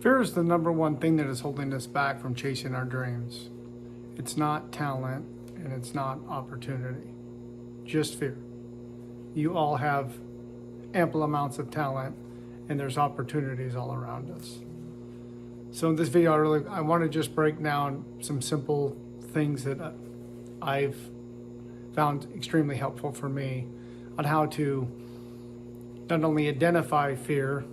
Fear is the number one thing that is holding us back from chasing our dreams. It's not talent and it's not opportunity, just fear. You all have ample amounts of talent and there's opportunities all around us. So in this video, I want to just break down some simple things that I've found extremely helpful for me on how to not only identify fear,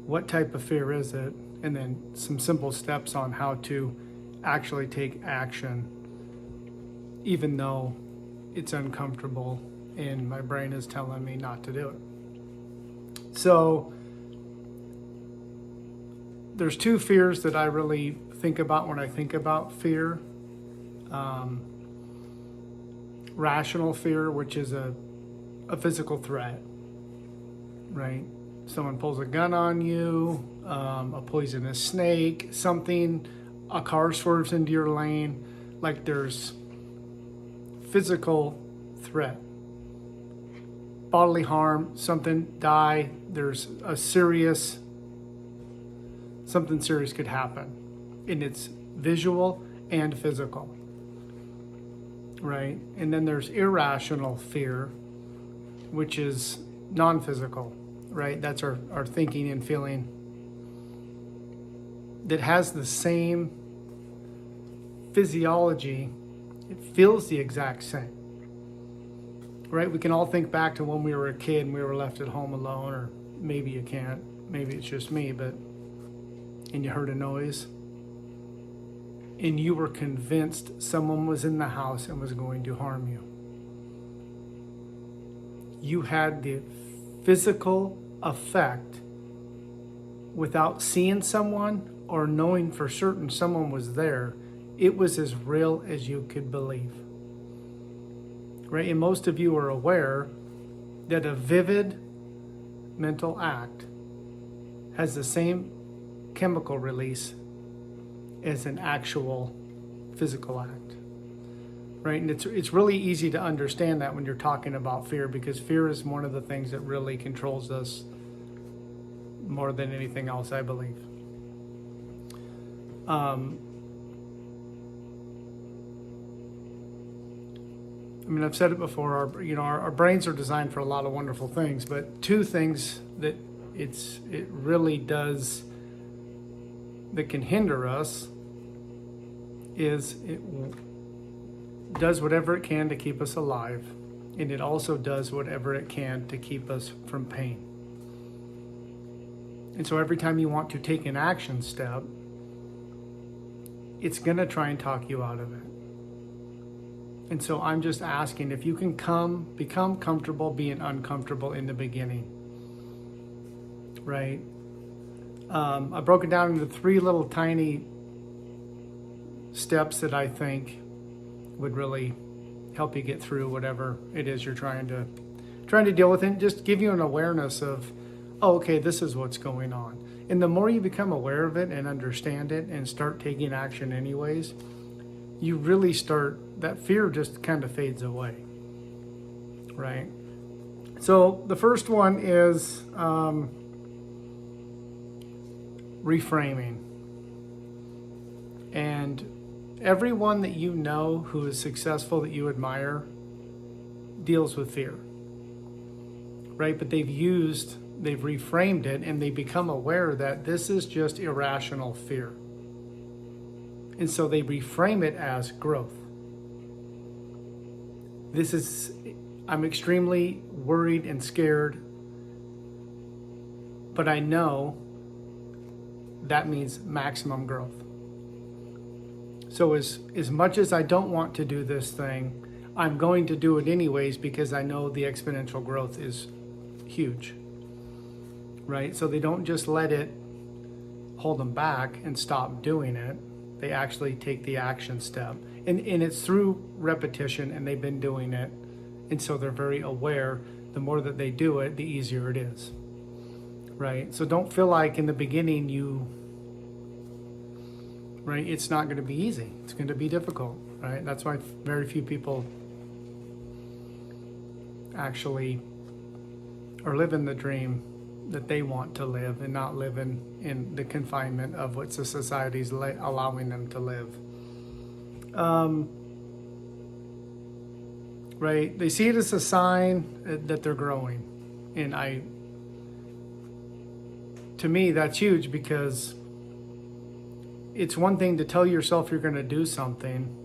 what type of fear is it, and then some simple steps on how to actually take action, even though it's uncomfortable and my brain is telling me not to do it. So there's two fears that I really think about when I think about fear. Rational fear, which is a physical threat, right? Someone pulls a gun on you, a poisonous snake, something, a car swerves into your lane, like there's physical threat. Bodily harm, something die, there's something serious could happen. And it's visual and physical, right? And then there's irrational fear, which is non-physical, right? That's our thinking and feeling that has the same physiology. It feels the exact same, right? We can all think back to when we were a kid and we were left at home alone, or maybe you can't, maybe it's just me, and you heard a noise and you were convinced someone was in the house and was going to harm you. You had the physical effect without seeing someone or knowing for certain someone was there. It was as real as you could believe, right? And most of you are aware that a vivid mental act has the same chemical release as an actual physical act, right? And it's really easy to understand that when you're talking about fear, because fear is one of the things that really controls us more than anything else, I believe. I mean, I've said it before, our brains are designed for a lot of wonderful things, but two things that it really does that can hinder us is it does whatever it can to keep us alive, and it also does whatever it can to keep us from pain. And so every time you want to take an action step, it's going to try and talk you out of it. And so I'm just asking if you can become comfortable being uncomfortable in the beginning, right? I broke it down into 3 little tiny steps that I think would really help you get through whatever it is you're trying to deal with, and just give you an awareness of, oh, okay, this is what's going on. And the more you become aware of it and understand it and start taking action anyways, you really that fear just kind of fades away, right? So the first one is reframing. And everyone that you know who is successful that you admire deals with fear, right? But they've reframed it and they become aware that this is just irrational fear. And so they reframe it as growth. I'm extremely worried and scared, but I know that means maximum growth. So as much as I don't want to do this thing, I'm going to do it anyways because I know the exponential growth is huge, right? So they don't just let it hold them back and stop doing it. They actually take the action step. And it's through repetition, and they've been doing it. And so they're very aware. The more that they do it, the easier it is, right? So don't feel like in the beginning right, it's not going to be easy. It's going to be difficult, right? That's why very few people actually are living the dream that they want to live and not live in the confinement of what the society's allowing them to live. Right? They see it as a sign that they're growing. And to me, that's huge, because it's one thing to tell yourself you're going to do something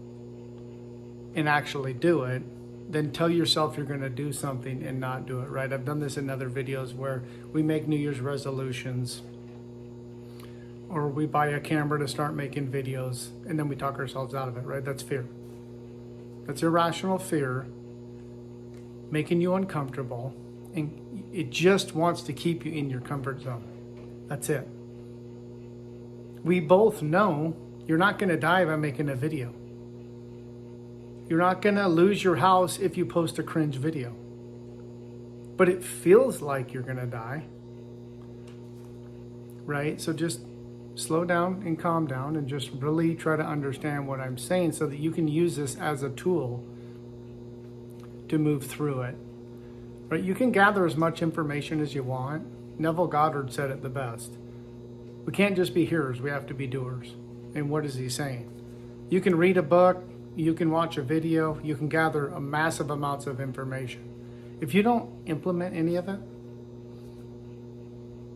and actually do it, then tell yourself you're going to do something and not do it, right? I've done this in other videos where we make New Year's resolutions, or we buy a camera to start making videos, and then we talk ourselves out of it, right? That's fear. That's irrational fear making you uncomfortable, and it just wants to keep you in your comfort zone. That's it. We both know you're not going to die by making a video. You're not going to lose your house if you post a cringe video. But it feels like you're going to die. Right? So just slow down and calm down and just really try to understand what I'm saying so that you can use this as a tool to move through it. Right? You can gather as much information as you want. Neville Goddard said it the best. We can't just be hearers, we have to be doers. And what is he saying? You can read a book, you can watch a video, you can gather a massive amounts of information. If you don't implement any of it,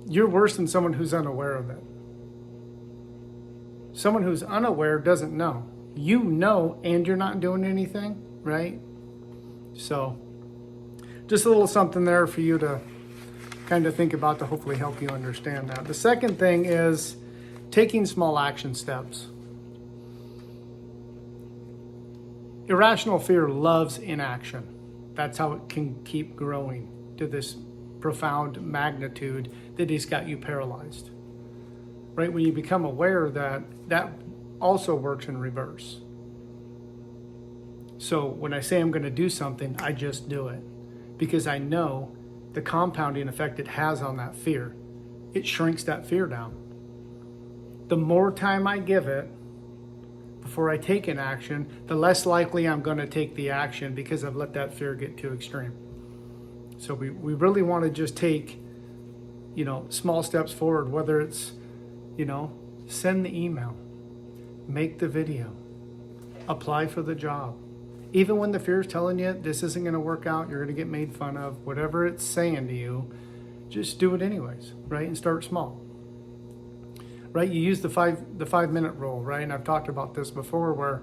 you're worse than someone who's unaware of it. Someone who's unaware doesn't know. You know, and you're not doing anything, right? So, just a little something there for you to kind of think about to hopefully help you understand that. The second thing is taking small action steps. Irrational fear loves inaction. That's how it can keep growing to this profound magnitude that has got you paralyzed. Right? When you become aware that also works in reverse. So when I say I'm going to do something, I just do it because I know the compounding effect it has on that fear. It shrinks that fear down. The more time I give it before I take an action, the less likely I'm going to take the action because I've let that fear get too extreme. So we really want to just take, small steps forward, whether it's, send the email, make the video, apply for the job. Even when the fear is telling you this isn't going to work out, you're going to get made fun of, whatever it's saying to you, just do it anyways, right? And start small, right? You use the 5-minute rule, right? And I've talked about this before, where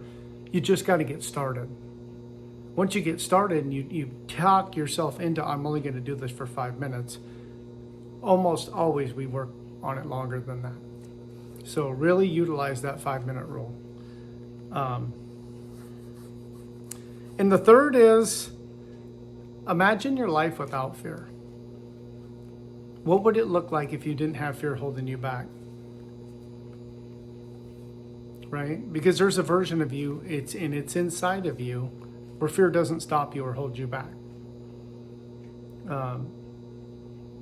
you just got to get started. Once you get started and you talk yourself into, I'm only going to do this for 5 minutes, almost always we work on it longer than that. So really utilize that 5-minute rule. And the third is, imagine your life without fear. What would it look like if you didn't have fear holding you back? Right? Because there's a version of you, it's inside of you, where fear doesn't stop you or hold you back.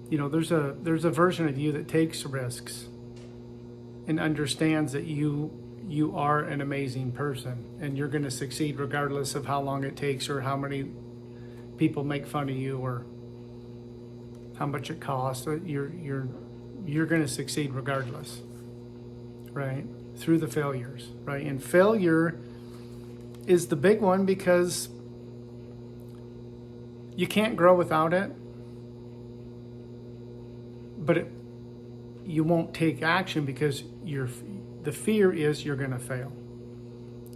There's a version of you that takes risks and understands that you are an amazing person and you're going to succeed regardless of how long it takes or how many people make fun of you or how much it costs. You're going to succeed regardless, right? Through the failures, right? And failure is the big one because you can't grow without it, but you won't take action because the fear is you're going to fail.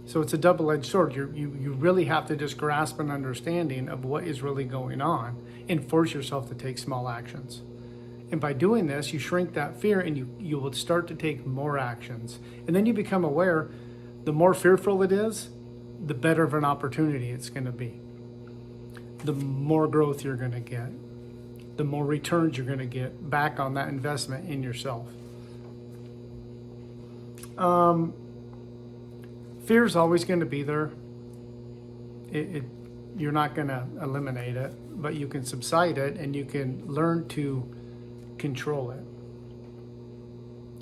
So it's a double-edged sword. You really have to just grasp an understanding of what is really going on and force yourself to take small actions. And by doing this, you shrink that fear and you will start to take more actions. And then you become aware, the more fearful it is, the better of an opportunity it's going to be. The more growth you're going to get. The more returns you're going to get back on that investment in yourself. Fear is always going to be there. You're not going to eliminate it, but you can subside it and you can learn to control it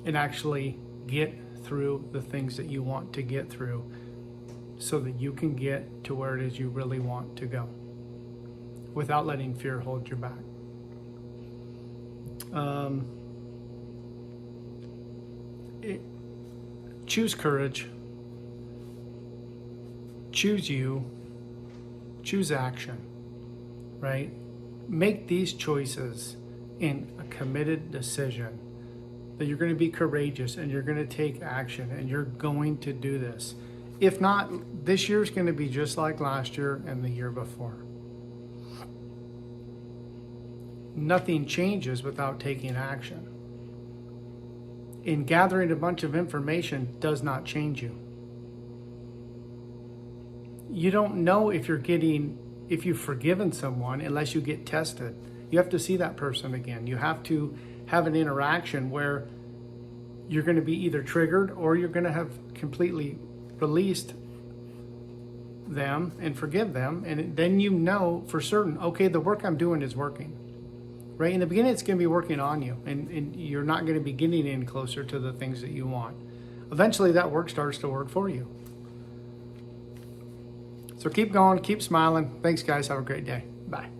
and actually get through the things that you want to get through so that you can get to where it is you really want to go without letting fear hold you back. Choose courage. Choose you. Choose action, right? Make these choices in a committed decision that you're going to be courageous and you're going to take action and you're going to do this. If not, this year's going to be just like last year and the year before. Nothing changes without taking action. In gathering a bunch of information does not change you. You don't know if you've forgiven someone unless you get tested. You have to see that person again. You have to have an interaction where you're going to be either triggered or you're going to have completely released them and forgive them. And then you know for certain, okay, the work I'm doing is working. Right? In the beginning, it's going to be working on you, and you're not going to be getting in closer to the things that you want. Eventually, that work starts to work for you. So keep going, keep smiling. Thanks, guys. Have a great day. Bye.